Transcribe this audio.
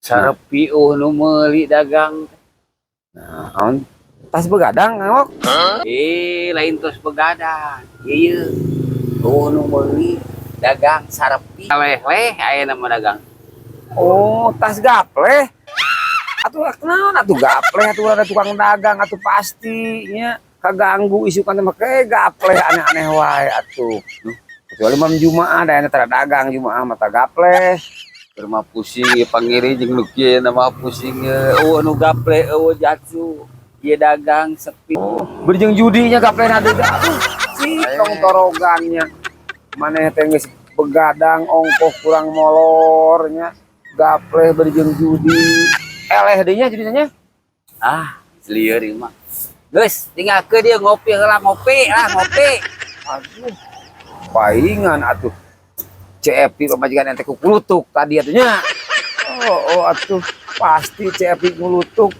Sarepi nu meuli dagang. Nah, tas begadang ngawak. Lain tos begadang. Ieu nu meuli dagang sarepi. Leh-leh aya nama dagang. Oh, tas gapleh. Atuh kenaon atuh gapleh atuh ada tukang dagang atuh pastinya kaganggu isukan mah kayak gapleh aneh-aneh wae atuh. Kecuali mam Jumaah da tara dagang Jumaah mata gapleh. Mah pusing pangiri jeung nu kieu mah pusing nu gaple jatsu ieu dagang sepi. Berjeng judinya gapleh deui aduh citong torogannya. Maneh teh geus begadang ongkoh kurang molornya gapleh berjeng judi. Eleh deui nya judinya. Selieur ieu mah. Geus tinggalkeun dia ngopi heula ngopi. Aduh. Paingan atuh. CFP pemajikan ente kukulutuk tadi atunya. Oh atuh pasti CFP ngulutuk.